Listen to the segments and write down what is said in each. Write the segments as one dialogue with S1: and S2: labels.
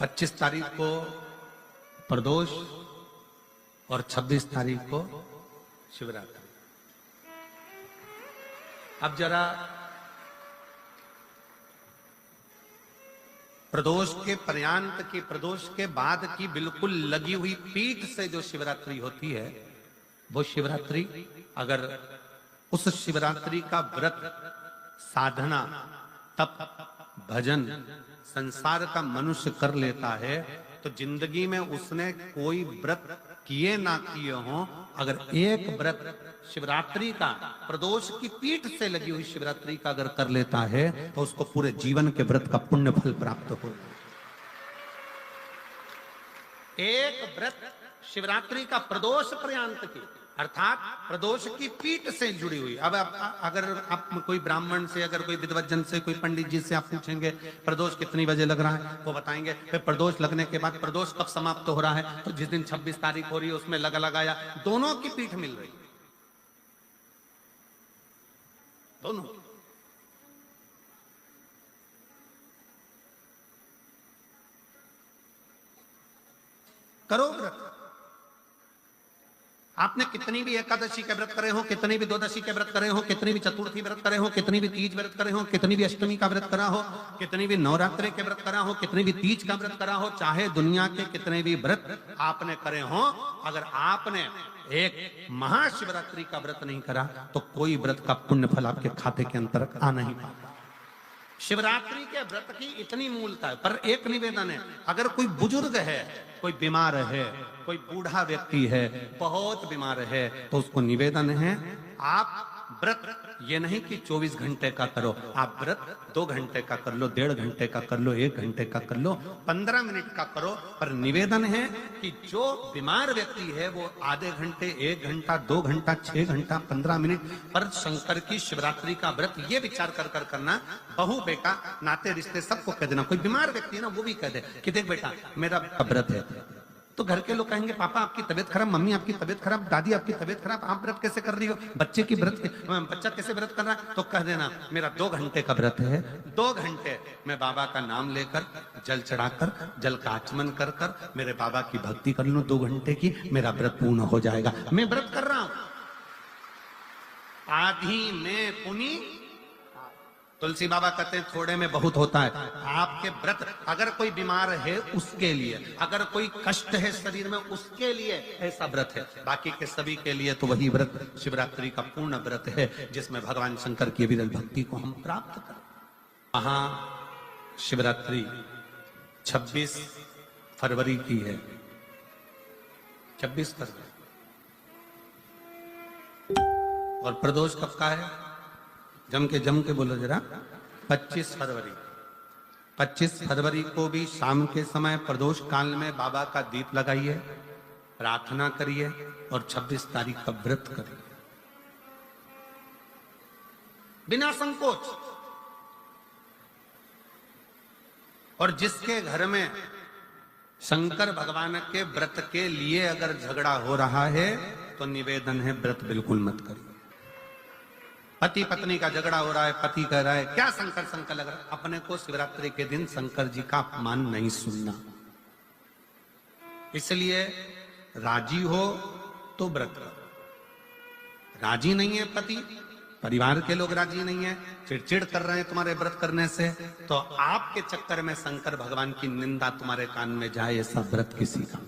S1: 25 तारीख को प्रदोष और 26 तारीख को शिवरात्रि। अब जरा प्रदोष के पर्यांत की, प्रदोष के बाद की बिल्कुल लगी हुई पीठ से जो शिवरात्रि होती है, वो शिवरात्रि अगर उस शिवरात्रि का व्रत, साधना, तप, भजन, संसार का मनुष्य कर लेता है तो जिंदगी में उसने कोई व्रत किए ना किए हो, अगर एक व्रत शिवरात्रि का, प्रदोष की पीठ से लगी हुई शिवरात्रि का अगर कर लेता है तो उसको पूरे जीवन के व्रत का पुण्य फल प्राप्त हो। एक व्रत शिवरात्रि का प्रदोष पर्यंत की, अर्थात प्रदोष की पीठ से जुड़ी हुई। अब अगर आप कोई ब्राह्मण से, अगर कोई विद्वज्जन से, कोई पंडित जी से आप पूछेंगे प्रदोष कितनी बजे लग रहा है, वो बताएंगे। फिर प्रदोष लगने के बाद प्रदोष कब समाप्त हो रहा है, तो जिस दिन 26 तारीख हो रही है उसमें लगा लगाया, दोनों की पीठ मिल रही, दोनों। करो व्रत। आपने कितनी भी एकादशी के व्रत करे हो, कितनी भी द्वादशी के व्रत करे हो, कितनी भी चतुर्थी व्रत करे हो, कितनी भी तीज व्रत करे हो, कितनी भी अष्टमी का व्रत करा हो, कितनी भी नवरात्रि के व्रत करा हो, कितनी भी तीज का व्रत करा हो, चाहे दुनिया के कितने भी व्रत आपने करे हो, अगर आपने एक महाशिवरात्रि का व्रत नहीं करा तो कोई व्रत का पुण्य फल आपके खाते के अंतर्गत आ नहीं पाता। शिवरात्रि के व्रत की इतनी मूलता है। पर एक निवेदन है, अगर कोई बुजुर्ग है, कोई बीमार है, कोई बूढ़ा व्यक्ति है, बहुत बीमार है, तो उसको निवेदन है आप व्रत ये नहीं कि 24 घंटे का करो, आप व्रत 2 घंटे का कर लो, 1.5 घंटे का कर लो, 1 घंटे का कर लो, 15 मिनट का करो। पर निवेदन है कि जो बीमार व्यक्ति है वो आधे घंटे, 1 घंटा, 2 घंटा, 6 घंटा, 15 मिनट पर शंकर की शिवरात्रि का व्रत ये विचार कर करना, बहू बेटा नाते रिश्ते सबको कह देना। कोई बीमार व्यक्ति है ना, वो भी कह दे कि देख बेटा मेरा व्रत है, तो घर के लोग कहेंगे पापा आपकी तबीयत खराब, मम्मी आपकी तबीयत खराब, दादी आपकी तबीयत खराब, आप व्रत कैसे कर रही हो, बच्चे की व्रत, बच्चा कैसे व्रत कर रहा है, तो कह देना मेरा 2 घंटे का व्रत है, 2 घंटे मैं बाबा का नाम लेकर, जल चढ़ाकर, जल का आचमन कर कर मेरे बाबा की भक्ति कर लूं 2 घंटे की, मेरा व्रत पूर्ण हो जाएगा। मैं व्रत कर रहा हूं, आधी में पुनी, तुलसी बाबा कहते हैं थोड़े में बहुत होता है। आपके व्रत, अगर कोई बीमार है उसके लिए, अगर कोई कष्ट है शरीर में उसके लिए ऐसा व्रत है, बाकी के सभी के लिए तो वही व्रत शिवरात्रि का पूर्ण व्रत है जिसमें भगवान शंकर की विरल भक्ति को हम प्राप्त करें। वहां शिवरात्रि 26 फरवरी की है, 26 फरवरी, और प्रदोष कब का है, जम के बोलो जरा, 25 फरवरी। 25 फरवरी को भी शाम के समय प्रदोष काल में बाबा का दीप लगाइए, प्रार्थना करिए और 26 तारीख का व्रत करिए बिना संकोच। और जिसके घर में शंकर भगवान के व्रत के लिए अगर झगड़ा हो रहा है तो निवेदन है व्रत बिल्कुल मत करिए। पति पत्नी का झगड़ा हो रहा है, पति कह रहा है क्या शंकर शंकर लग रहा है, अपने को शिवरात्रि के दिन शंकर जी का अपमान नहीं सुनना। इसलिए राजी हो तो व्रत करो, राजी नहीं है पति, परिवार के लोग राजी नहीं है, चिड़चिड़ कर रहे हैं तुम्हारे व्रत करने से, तो आपके चक्कर में शंकर भगवान की निंदा तुम्हारे कान में जाए, ऐसा व्रत किसी का,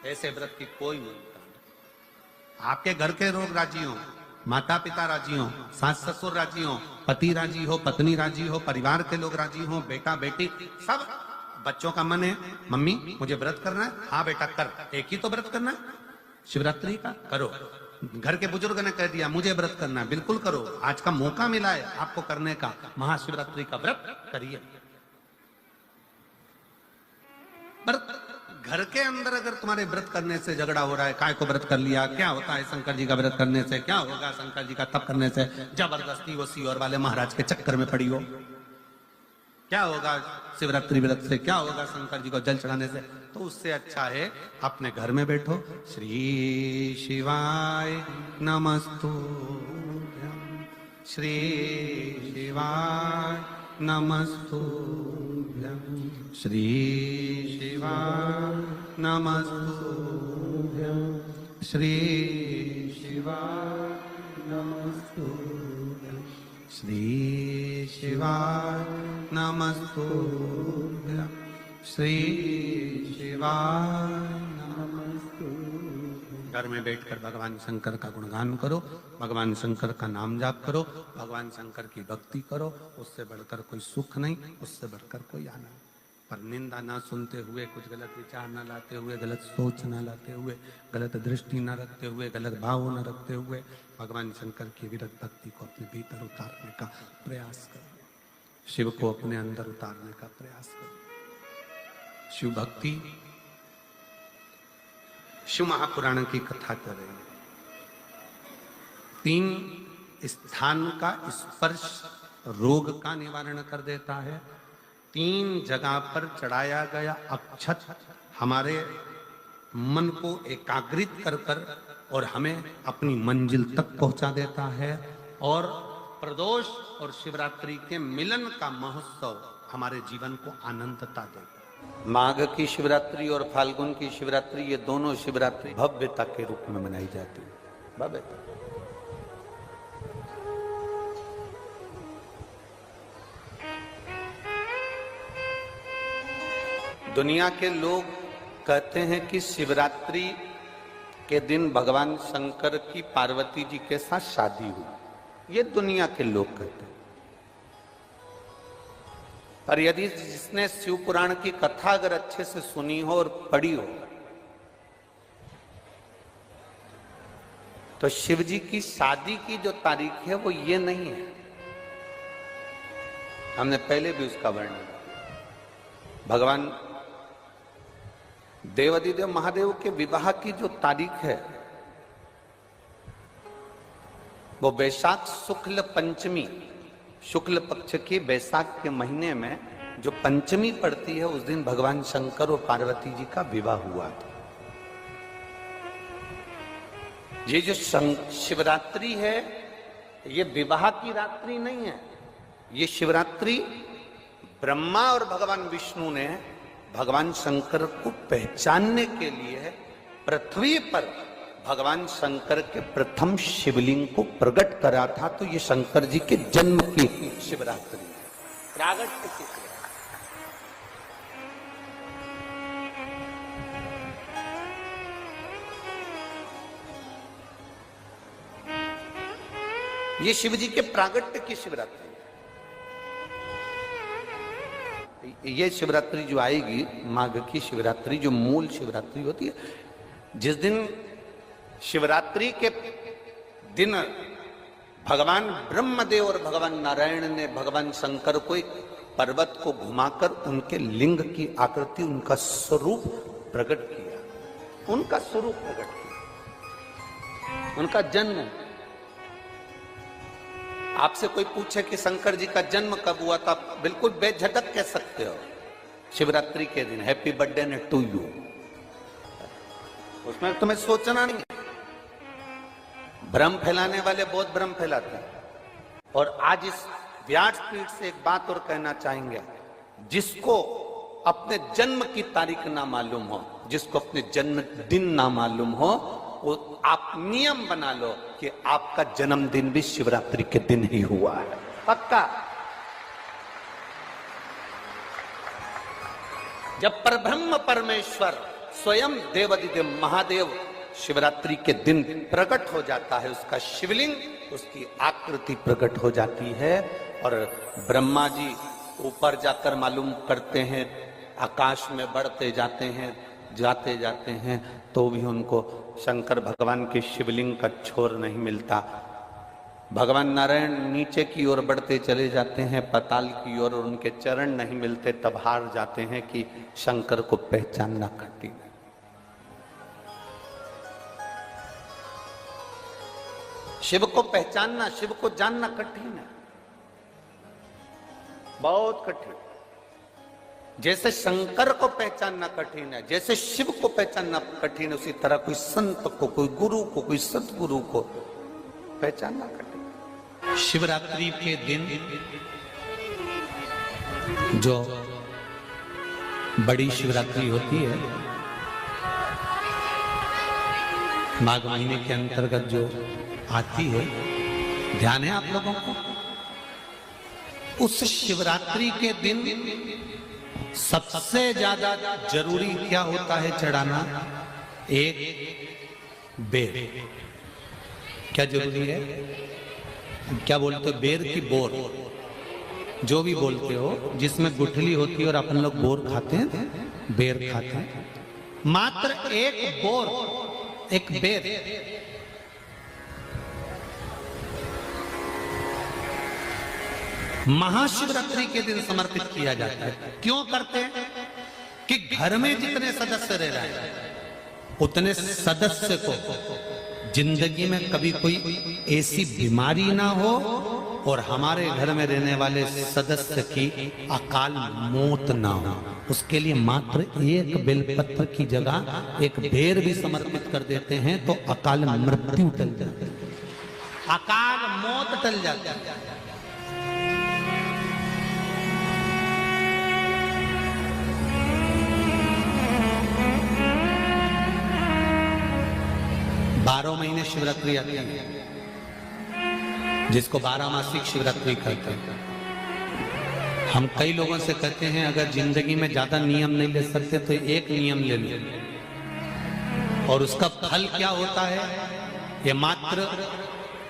S1: ऐसे व्रत की कोई नहीं। आपके घर के लोग राजी हो, माता पिता राजी हो, सास ससुर राजी हो, पति राजी हो, पत्नी राजी हो, परिवार के लोग राजी हो, बेटा बेटी सब, बच्चों का मन है मम्मी मुझे व्रत करना है, हाँ बेटा कर, एक ही तो व्रत करना है शिवरात्रि का, करो। घर के बुजुर्ग ने कह दिया मुझे व्रत करना है, बिल्कुल करो, आज का मौका मिला है आपको करने का, महाशिवरात्रि का व्रत करिए। घर के अंदर अगर तुम्हारे व्रत करने से झगड़ा हो रहा है, काय को व्रत कर लिया, क्या होता है शंकर जी का व्रत करने से, क्या होगा शंकर जी का तप करने से, जबरदस्ती वो सीहोर वाले महाराज के चक्कर में पड़ी हो, क्या होगा शिवरात्रि व्रत से, क्या होगा शंकर जी को जल चढ़ाने से, तो उससे अच्छा है अपने घर में बैठो, श्री शिवाय नमस्तुभ्यं, श्री शिवाय नमस्तुभ्यं, श्री शिवाय नमस्तुभ्यं श्री शिवाय नमस्तुभ्यं श्री शिवाय नमस्तुभ्यं श्री शिवाय नमस्तुभ्यं। घर में बैठकर भगवान शंकर का गुणगान करो, भगवान शंकर का नाम जाप करो, भगवान शंकर की भक्ति करो। उससे बढ़कर कोई सुख नहीं, उससे बढ़कर कोई आनंद। पर निंदा ना सुनते हुए, कुछ गलत विचार ना लाते हुए, गलत सोच ना लाते हुए, गलत दृष्टि ना रखते हुए, गलत भाव न रखते हुए भगवान शंकर की विरत भक्ति को अपने भीतर उतारने का प्रयास करो। शिव को अपने अंदर उतारने का प्रयास करो। शिव भक्ति, शिव महापुराण की कथा कर रहे हैं। 3 स्थान का स्पर्श रोग का निवारण कर देता है। 3 जगह पर चढ़ाया गया अक्षत हमारे मन को एकाग्रित कर और हमें अपनी मंजिल तक पहुंचा देता है। और प्रदोष और शिवरात्रि के मिलन का महोत्सव हमारे जीवन को आनंदता देता है। माघ की शिवरात्रि और फाल्गुन की शिवरात्रि, ये दोनों शिवरात्रि भव्यता के रूप में मनाई जाती है। भव्यता। दुनिया के लोग कहते हैं कि शिवरात्रि के दिन भगवान शंकर की पार्वती जी के साथ शादी हुई। ये दुनिया के लोग कहते हैं। पर यदि जिसने शिव पुराण की कथा अगर अच्छे से सुनी हो और पढ़ी हो, तो शिव जी की शादी की जो तारीख है वो ये नहीं है। हमने पहले भी उसका वर्णन किया। भगवान देवाधिदेव महादेव के विवाह की जो तारीख है वो वैशाख शुक्ल पंचमी, शुक्ल पक्ष की वैशाख के महीने में जो पंचमी पड़ती है, उस दिन भगवान शंकर और पार्वती जी का विवाह हुआ था। ये जो शिवरात्रि है, ये विवाह की रात्रि नहीं है। ये शिवरात्रि ब्रह्मा और भगवान विष्णु ने भगवान शंकर को पहचानने के लिए पृथ्वी पर भगवान शंकर के प्रथम शिवलिंग को प्रकट करा था। तो ये शंकर जी के जन्म की शिवरात्रि है, प्रागट्य की शिवरात्रि। ये शिव जी के प्रागट्य की शिवरात्रि। ये शिवरात्रि जो आएगी, माघ की शिवरात्रि, जो मूल शिवरात्रि होती है, जिस दिन शिवरात्रि के दिन भगवान ब्रह्मदेव और भगवान नारायण ने भगवान शंकर को एक पर्वत को घुमाकर उनके लिंग की आकृति, उनका स्वरूप प्रकट किया। उनका स्वरूप प्रकट किया, उनका जन्म। आपसे कोई पूछे कि शंकर जी का जन्म कब हुआ, तो आप बिल्कुल बेझिझक कह सकते हो शिवरात्रि के दिन, हैप्पी बर्थडे ने टू यू। उसमें तुम्हें सोचना नहीं। भ्रम फैलाने वाले बहुत भ्रम फैलाते हैं। और आज इस व्यासपीठ से एक बात और कहना चाहेंगे, जिसको अपने जन्म की तारीख ना मालूम हो, जिसको अपने जन्म दिन ना मालूम हो, वो आप नियम बना लो कि आपका जन्मदिन भी शिवरात्रि के दिन ही हुआ है, पक्का। जब परब्रह्म परमेश्वर स्वयं देवाधिदेव महादेव शिवरात्रि के दिन प्रकट हो जाता है, उसका शिवलिंग, उसकी आकृति प्रकट हो जाती है। और ब्रह्मा जी ऊपर जाकर मालूम करते हैं, आकाश में बढ़ते जाते हैं, तो भी उनको शंकर भगवान के शिवलिंग का छोर नहीं मिलता। भगवान नारायण नीचे की ओर बढ़ते चले जाते हैं, पाताल की ओर, और उनके चरण नहीं मिलते, तब हार जाते हैं कि शंकर को पहचानना कठिन है। शिव को पहचानना, शिव को जानना कठिन है, बहुत कठिन। जैसे शंकर को पहचानना कठिन है, जैसे शिव को पहचानना कठिन है, उसी तरह कोई संत को, कोई गुरु को, कोई सतगुरु को पहचानना कठिन। शिवरात्रि के दिन जो बड़ी शिवरात्रि होती है, माघ महीने के अंतर्गत जो आती है, ध्यान है आप लोगों को। उस शिवरात्रि के दिन सबसे ज्यादा जरूरी क्या होता है चढ़ाना? एक बेर। क्या जरूरी है? क्या बोलते हो? बेर की बोर, जो भी बोलते हो, जिसमें गुठली होती है और अपन लोग बोर खाते हैं, बेर खाते हैं। मात्र एक बोर, एक बेर। महाशिवरात्रि के दिन समर्पित किया जाता है। क्यों करते हैं? कि घर में जितने सदस्य रह रहे हैं उतने सदस्य को जिंदगी में कभी कोई ऐसी बीमारी ना हो और हमारे घर में रहने वाले सदस्य की अकाल मौत ना हो, उसके लिए मात्र एक बेलपत्र की जगह एक बेर भी समर्पित कर देते हैं तो अकाल मृत्यु टल जाती है, अकाल मौत टल जाती है। 12 महीने शिवरात्रि आती है, जिसको 12 मासिक शिवरात्रि कहते हैं। हम कई लोगों से कहते हैं अगर जिंदगी में ज्यादा नियम नहीं ले सकते तो एक नियम ले लो, और उसका फल क्या होता है ये मात्र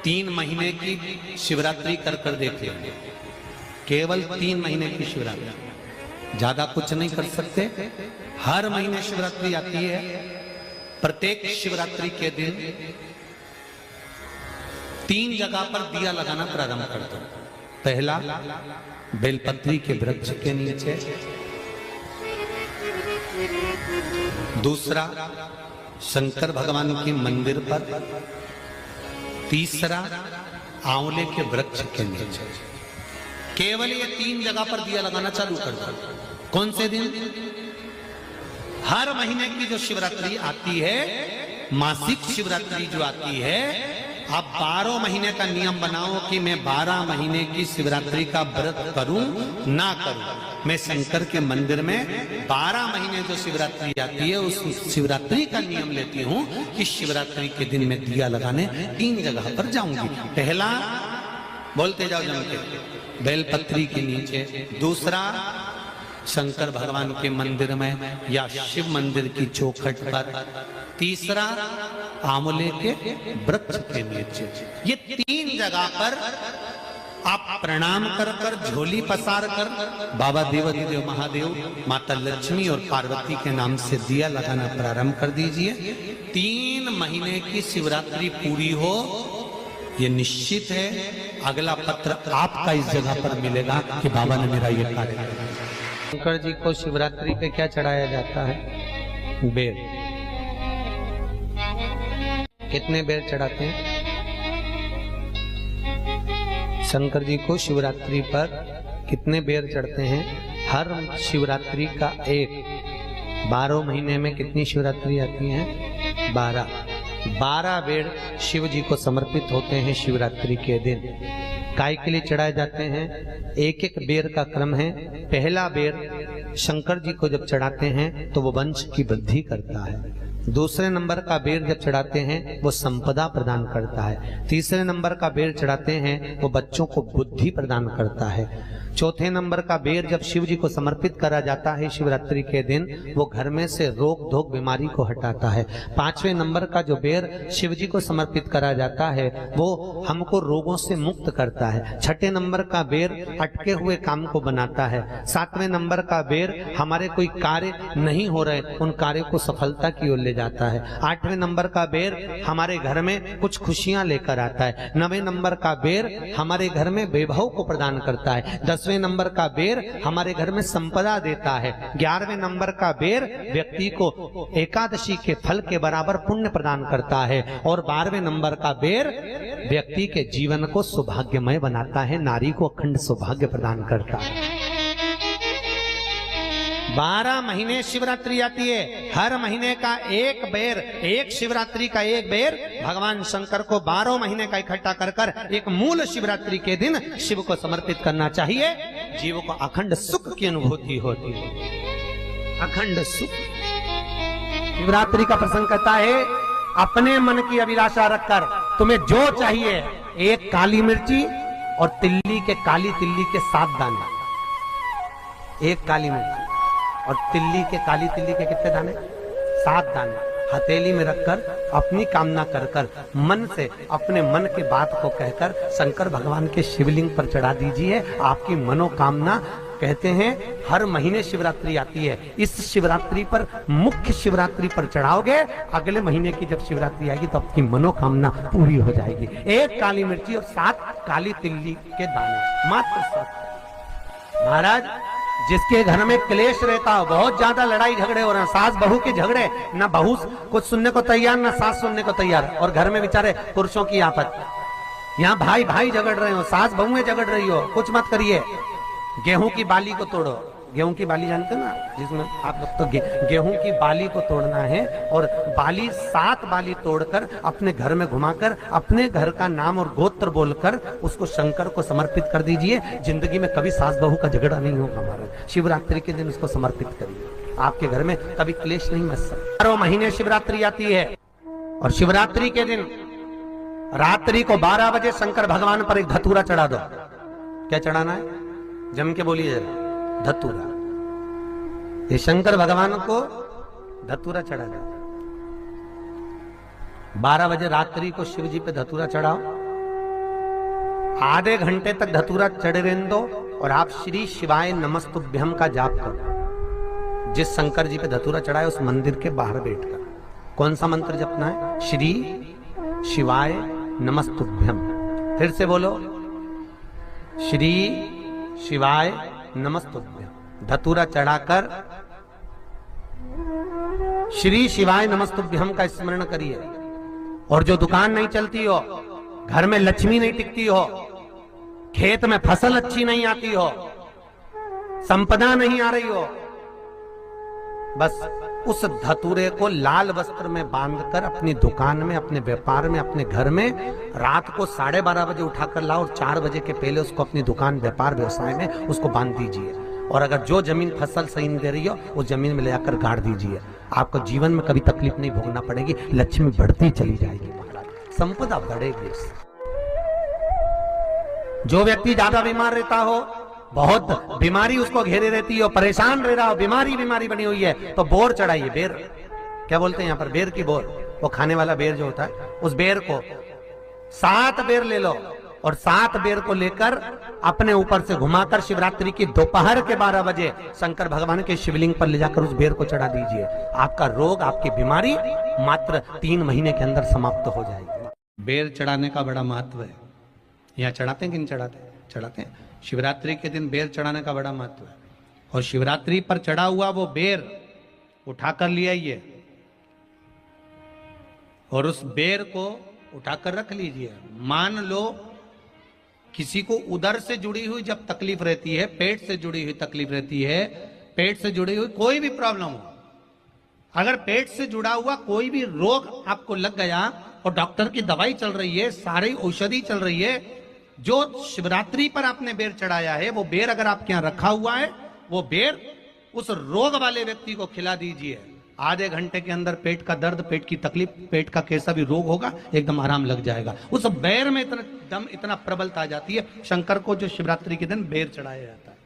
S1: 3 महीने की शिवरात्रि कर देखे, केवल 3 महीने की शिवरात्रि, ज्यादा कुछ नहीं कर सकते। हर महीने शिवरात्रि आती है। प्रत्येक शिवरात्रि के दिन 3 जगह पर दिया लगाना प्रारंभ कर दो। पहला, बेलपत्री के वृक्ष के नीचे। दूसरा, शंकर भगवान के मंदिर पर। तीसरा, आंवले के वृक्ष के नीचे। केवल ये 3 जगह पर दिया लगाना चालू कर दो। कौन से दिन? हर महीने की जो शिवरात्रि आती है, मासिक शिवरात्रि जो आती है, आप 12 महीने का नियम बनाओ कि मैं 12 महीने की शिवरात्रि का व्रत करूं ना करूं। मैं शंकर के मंदिर में 12 महीने जो शिवरात्रि आती है उस शिवरात्रि का नियम लेती हूं कि शिवरात्रि के दिन मैं दिया लगाने 3 जगह पर जाऊंगी। पहला, बोलते जाओ जम के, बेलपत्री के नीचे। दूसरा, शंकर भगवान के मंदिर में या शिव मंदिर की चौखट पर। तीसरा, आंवले के वृक्ष के नीचे। ये 3 जगह पर आप प्रणाम कर कर, झोली पसार कर बाबा देवाधिदेव महादेव, माता लक्ष्मी और पार्वती के नाम से दिया लगाना प्रारंभ कर दीजिए। 3 महीने की शिवरात्रि पूरी हो, ये निश्चित है अगला पत्र आपका इस जगह पर मिलेगा कि बाबा ने मेरा ये कार्य किया। शंकर जी को शिवरात्रि पे क्या चढ़ाया जाता है? बेर। कितने बेर चढ़ाते हैं? शंकर जी को शिवरात्रि पर कितने बेर चढ़ते हैं? हर शिवरात्रि का एक। 12 महीने में कितनी शिवरात्रि आती हैं? 12 बेर शिव जी को समर्पित होते हैं शिवरात्रि के दिन। काय के लिए चढ़ाए जाते हैं? एक एक बेर का क्रम है। पहला बेर शंकर जी को जब चढ़ाते हैं तो वो वंश की वृद्धि करता है। दूसरे नंबर का बेर जब चढ़ाते हैं वो संपदा प्रदान करता है। तीसरे नंबर का बेर चढ़ाते हैं वो बच्चों को बुद्धि प्रदान करता है। चौथे नंबर का बेर जब शिव जी को समर्पित करा जाता है शिवरात्रि के दिन, वो घर में से रोग धोक बीमारी को हटाता है। 5वें नंबर का जो बेर शिव जी को समर्पित करा जाता है वो हमको रोगों से मुक्त करता है। 6ठे नंबर का बेर अटके हुए काम को बनाता है। 7वें नंबर का बेर हमारे कोई कार्य नहीं हो रहे उन कार्यों को सफलता की ओर ले जाता है। 8वें नंबर का बेर हमारे घर में कुछ खुशियां लेकर आता है। 9वें नंबर का बेर हमारे घर में वैभव को प्रदान करता है। 10वें नंबर का बेर हमारे घर में संपदा देता है। 11वें नंबर का बेर व्यक्ति को एकादशी के फल के बराबर पुण्य प्रदान करता है। और 12वें नंबर का बेर व्यक्ति के जीवन को सौभाग्यमय बनाता है, नारी को अखंड सौभाग्य प्रदान करता है। 12 महीने शिवरात्रि आती है। हर महीने का एक बेर, एक शिवरात्रि का एक बेर भगवान शंकर को 12 महीने का इकट्ठा कर कर एक मूल शिवरात्रि के दिन शिव को समर्पित करना चाहिए। जीव को अखंड सुख की अनुभूति होती है। अखंड सुख। शिवरात्रि का प्रसंग कहता है अपने मन की अभिलाषा रखकर तुम्हें जो चाहिए, एक काली मिर्ची और तिल्ली के काली तिल्ली के 7 दाने। एक काली मिर्ची और तिल्ली के काली तिल्ली के कितने दाने? 7 दाने हथेली में रखकर अपनी कामना कर कर मन से अपने मन के बात को कहकर शंकर भगवान के शिवलिंग पर चढ़ा दीजिए। आपकी मनोकामना, कहते हैं हर महीने शिवरात्रि आती है, इस शिवरात्रि पर, मुख्य शिवरात्रि पर चढ़ाओगे, अगले महीने की जब शिवरात्रि आएगी तो आपकी मनोकामना पूरी हो जाएगी। एक काली मिर्ची और 7 काली तिल्ली के दाने, मात्र 7। महाराज, जिसके घर में क्लेश रहता हो, बहुत ज्यादा लड़ाई झगड़े हो रहे हैं, सास बहू के झगड़े, ना बहू कुछ सुनने को तैयार ना सास सुनने को तैयार, और घर में बेचारे पुरुषों की आफत, यहाँ भाई भाई झगड़ रहे हो, सास बहुएं झगड़ रही हो, कुछ मत करिए। गेहूं की बाली को तोड़ो। गेहूं की बाली जानते ना, जिसमें आप लोग तो गेहूं की बाली को तोड़ना है, और बाली 7 बाली तोड़कर अपने घर में घुमाकर अपने घर का नाम और गोत्र बोलकर उसको शंकर को समर्पित कर दीजिए। जिंदगी में कभी सास बहू का झगड़ा नहीं होगा हमारा। शिवरात्रि के दिन उसको समर्पित करिए, आपके घर में कभी क्लेश नहीं मच सकता। 12 महीने शिवरात्रि आती है, और शिवरात्रि के दिन रात्रि को 12 बजे शंकर भगवान पर एक धतूरा चढ़ा दो। क्या चढ़ाना है? जम के बोलिए जरा, धतूरा। ये शंकर भगवान को धतूरा चढ़ा दो। 12 बजे रात्रि को शिव जी पे धतूरा चढ़ाओ, आधे घंटे तक धतूरा चढ़े रहने दो, और आप श्री शिवाय नमस्तुभ्यम का जाप करो। जिस शंकर जी पे धतूरा चढ़ाए उस मंदिर के बाहर बैठकर कौन सा मंत्र जपना है? श्री शिवाय नमस्तुभ्यम। फिर से बोलो, श्री शिवाय नमस्तुभ्यम। धतूरा चढ़ाकर श्री शिवाय नमस्तुभ्यम का स्मरण करिए। और जो दुकान नहीं चलती हो, घर में लक्ष्मी नहीं टिकती हो, खेत में फसल अच्छी नहीं आती हो, संपदा नहीं आ रही हो, बस उस धतूरे को लाल वस्त्र में बांधकर अपनी दुकान में, अपने व्यापार में, अपने घर में रात को 12:30 बजे उठाकर लाओ, और 4 बजे के पहले उसको अपनी दुकान, व्यापार, व्यवसाय में उसको बांध दीजिए। और अगर जो जमीन फसल सही नहीं दे रही हो, वो जमीन में ले जाकर गाड़ दीजिए। आपको जीवन में कभी तकलीफ नहीं भोगना पड़ेगी, लक्ष्मी बढ़ती चली जाएगी, संपदा बढ़ेगी। जो व्यक्ति ज्यादा बीमार रहता हो, बहुत बीमारी उसको घेरे रहती हो, परेशान रह रहा हो, बीमारी बनी हुई है, तो बोर चढ़ाइए। बेर, क्या बोलते हैं यहाँ पर? बेर की बोर, वो खाने वाला बेर जो होता है, उस बेर को 7 बेर ले लो, और 7 बेर को लेकर अपने ऊपर से घुमाकर शिवरात्रि की दोपहर के 12 बजे शंकर भगवान के शिवलिंग पर ले जाकर उस बेर को चढ़ा दीजिए। आपका रोग, आपकी बीमारी मात्र 3 महीने के अंदर समाप्त हो जाएगी। बेर चढ़ाने का बड़ा महत्व है। यहाँ चढ़ाते हैं कि नहीं चढ़ाते? चढ़ाते हैं। शिवरात्रि के दिन बेर चढ़ाने का बड़ा महत्व है। और शिवरात्रि पर चढ़ा हुआ वो बेर उठाकर ले आइए, और उस बेर को उठाकर रख लीजिए। मान लो किसी को उदर से जुड़ी हुई जब तकलीफ रहती है, पेट से जुड़ी हुई तकलीफ रहती है, पेट से जुड़ी हुई कोई भी प्रॉब्लम हो, अगर पेट से जुड़ा हुआ कोई भी रोग आपको लग गया और डॉक्टर की दवाई चल रही है, सारी औषधि चल रही है, जो शिवरात्रि पर आपने बेर चढ़ाया है, वो बेर अगर आपके यहां रखा हुआ है, वो बेर उस रोग वाले व्यक्ति को खिला दीजिए। आधे घंटे के अंदर पेट का दर्द, पेट की तकलीफ, पेट का कैसा भी रोग होगा, एकदम आराम लग जाएगा। उस बेर में इतना दम, इतना प्रबलता आ जाती है शंकर को, जो शिवरात्रि के दिन बेर चढ़ाया जाता है।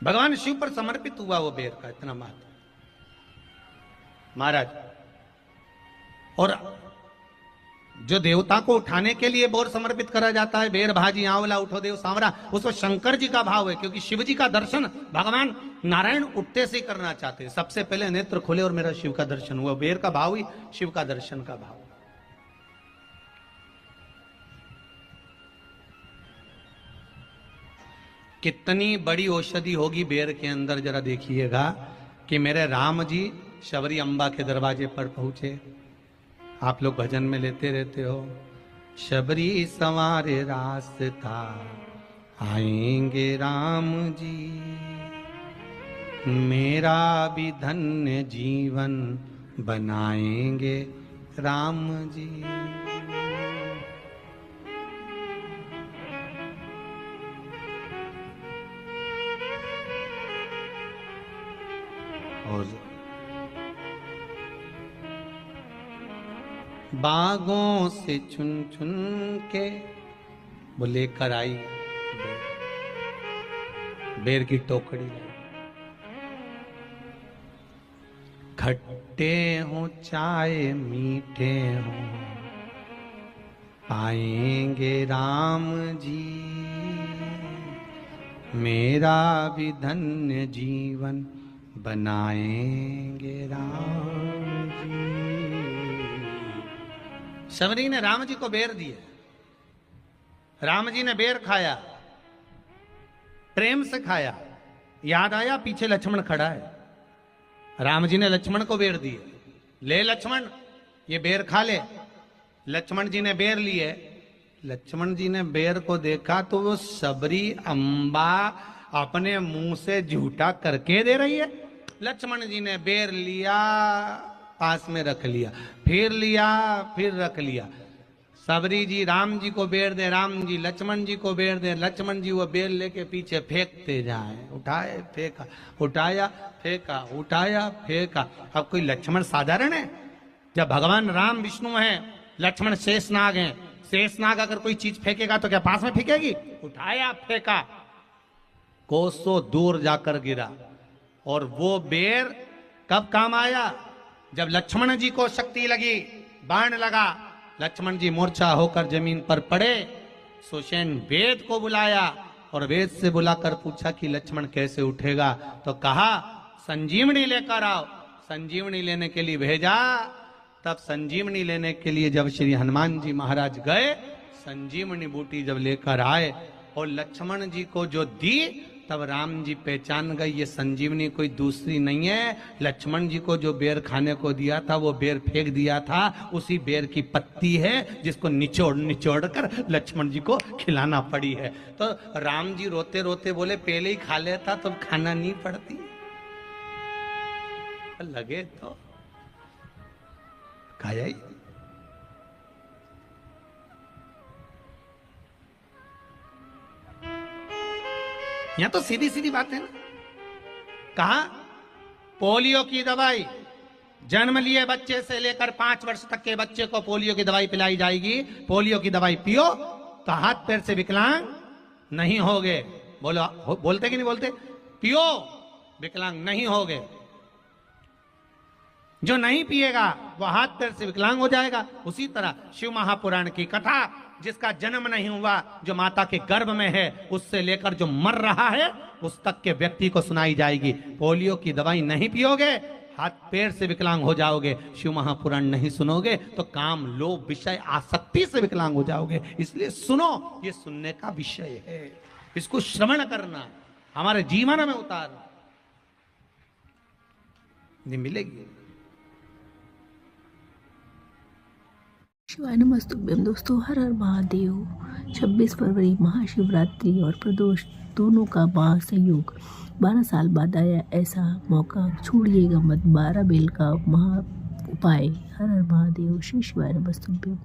S1: भगवान शिव पर समर्पित हुआ वो बेर का इतना महत्व महाराज। और जो देवता को उठाने के लिए बोर समर्पित करा जाता है, बेर भाजी आंवला उठो देव सांवरा, उसको शंकर जी का भाव है, क्योंकि शिव जी का दर्शन भगवान नारायण उठते से ही करना चाहते हैं। सबसे पहले नेत्र खोले और मेरा शिव का दर्शन हुआ। बेर का भाव ही शिव का दर्शन का भाव। कितनी बड़ी औषधि होगी बेर के अंदर, जरा देखिएगा कि मेरे राम जी शबरी अम्बा के दरवाजे पर पहुंचे। आप लोग भजन में लेते रहते हो, शबरी संवारे रास्ता आएंगे राम जी, मेरा भी धन्य जीवन बनाएंगे राम जी। और बागों से चुन चुन के वो लेकर आई बेर की टोकरी लाई। खट्टे हो चाहे मीठे हो पाएंगे राम जी, मेरा भी धन्य जीवन बनाएंगे राम जी। शबरी ने राम जी को बेर दिए, राम जी ने बेर खाया, प्रेम से खाया। याद आया पीछे लक्ष्मण खड़ा है, राम जी ने लक्ष्मण को बेर दिए, ले लक्ष्मण ये बेर खा ले। लक्ष्मण जी ने बेर लिए, लक्ष्मण जी ने बेर को देखा तो वो शबरी अम्बा अपने मुंह से झूठा करके दे रही है। लक्ष्मण जी ने बेर लिया, पास में रख लिया, फिर लिया, फिर रख लिया। शबरी जी राम जी को बेर दे, राम जी लक्ष्मण जी को बेर दे, लक्ष्मण जी वो बेर लेके पीछे फेंकते जाए। उठाए फेंका, उठाया फेंका, उठाया फेंका। अब कोई लक्ष्मण साधारण है? जब भगवान राम विष्णु हैं, लक्ष्मण शेषनाग हैं, शेषनाग अगर कोई चीज फेंकेगा तो क्या पास में फेंकेगी? उठाया फेंका, कोसों दूर जाकर गिरा। और वो बेर कब काम आया? जब लक्ष्मण जी को शक्ति लगी, बाण लगा, लक्ष्मण जी मूर्छा होकर जमीन पर पड़े। सुषेण वेद को बुलाया और वेद से बुलाकर पूछा कि लक्ष्मण कैसे उठेगा? तो कहा संजीवनी लेकर आओ। संजीवनी लेने के लिए भेजा। तब संजीवनी लेने के लिए जब श्री हनुमान जी महाराज गए, संजीवनी बूटी जब लेकर आए और लक्ष्मण जी को जो दी, तब राम जी पहचान गए ये संजीवनी कोई दूसरी नहीं है। लक्ष्मण जी को जो बेर खाने को दिया था वो बेर फेंक दिया था, उसी बेर की पत्ती है जिसको निचोड़ निचोड़ कर लक्ष्मण जी को खिलाना पड़ी है। तो राम जी रोते रोते बोले पहले ही खा लेता तो खाना नहीं पड़ती। लगे तो खाया ही। यहां तो सीधी सीधी बात है ना। कहा पोलियो की दवाई जन्म लिए बच्चे से लेकर 5 वर्ष तक के बच्चे को पोलियो की दवाई पिलाई जाएगी। पोलियो की दवाई पियो तो हाथ पैर से विकलांग नहीं होगे। बोलो, बोलते कि नहीं बोलते? पियो विकलांग नहीं होगे। जो नहीं पिएगा वो हाथ पैर से विकलांग हो जाएगा। उसी तरह शिव महापुराण की कथा, जिसका जन्म नहीं हुआ, जो माता के गर्भ में है, उससे लेकर जो मर रहा है उस तक के व्यक्ति को सुनाई जाएगी। पोलियो की दवाई नहीं पियोगे, हाथ पैर से विकलांग हो जाओगे। शिव महापुराण नहीं सुनोगे तो काम, लोभ, विषय, आसक्ति से विकलांग हो जाओगे। इसलिए सुनो, ये सुनने का विषय है, इसको श्रवण करना, हमारे जीवन में उतारना। मिलेगी।
S2: शिवाय नमस्तुभ्यम। दोस्तों, हर हर महादेव। 26 फरवरी महाशिवरात्रि और प्रदोष दोनों का महासंयोग। 12 साल बाद आया ऐसा मौका, छोड़िएगा मत 12 बेल का महा उपाय। हर हर महादेव। श्री शिवाय नमस्तुभ्यम।